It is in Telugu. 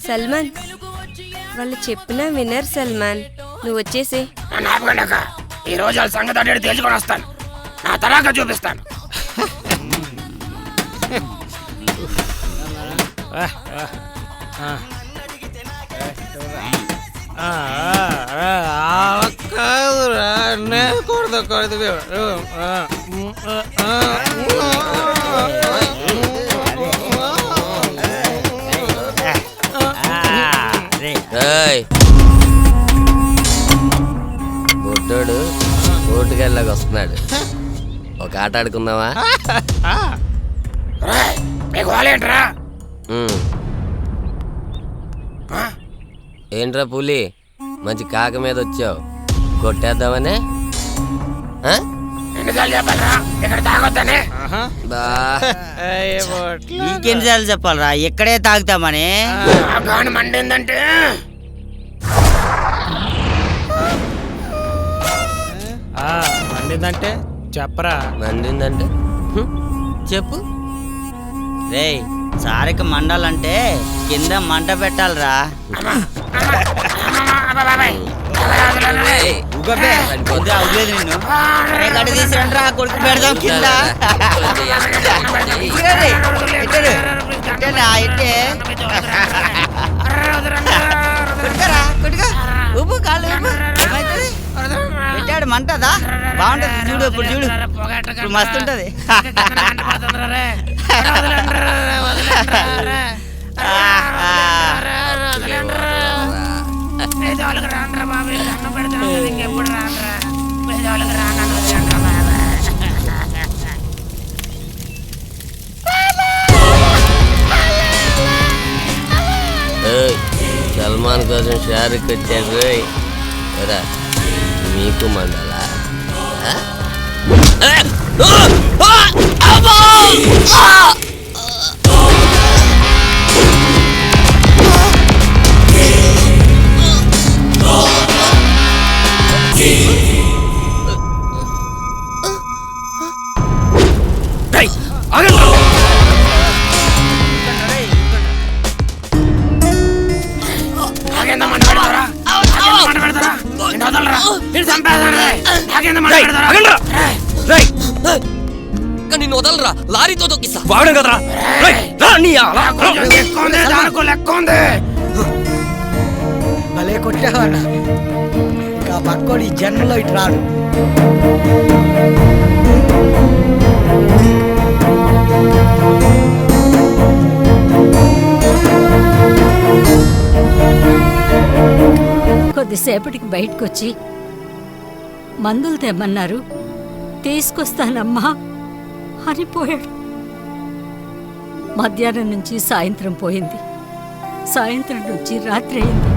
సల్మాన్, వాళ్ళు చెప్పినా వినర్. సల్మాన్, నువ్వు వచ్చేసి ఈ రోజు వాళ్ళ సంగతి అడిగి తేల్చుకొని వస్తాను. నా తలాక చూపిస్తాను. కాదురా, నేను కొడతా కొడతా. బొడ్డోడు ఓటుకెళ్ళకి వస్తున్నాడు. ఒక ఆట ఆడుకుందామా? ఏంట్రా పులి, మంచి కాక మీద వచ్చావు, కొట్టేద్దామనే? ఇంకెన్నిసార్లు చెప్పాలరా, ఇక్కడే తాగుతామని. మండిందంటే మండిందంటే చెప్పరా. మండిందంటే చెప్పు. రేయ్, సారికి మండాలంటే కింద మంట పెట్టాలరా. అవులేదు నిన్ను గడ్డ తీసుకురండి రా, కొడుకు పెడదాం కింద. కొట్టుకరా ఉప్పు కాళ్ళు పెట్టాడు. మంటదా? బాగుంటది చూడు, ఇప్పుడు చూడు, ఇప్పుడు మస్తు ఉంటది. సల్మాన్ కోసం షారుఖ్ వచ్చాడు. మీకు మండలా? నిన్ను వదలరా, లారీతో తొక్కిస్తా. వాడు కదరా భలే కొట్టావన్నా. ఇంకా పక్కోడు ఈ జన్మలో ఇటు రాడు. కొద్దిసేపటికి బయటకొచ్చి మందులు తెమ్మన్నారు, తీసుకొస్తానమ్మా అని పోయాడు. మధ్యాహ్నం నుంచి సాయంత్రం పోయింది, సాయంత్రం నుంచి రాత్రి అయింది.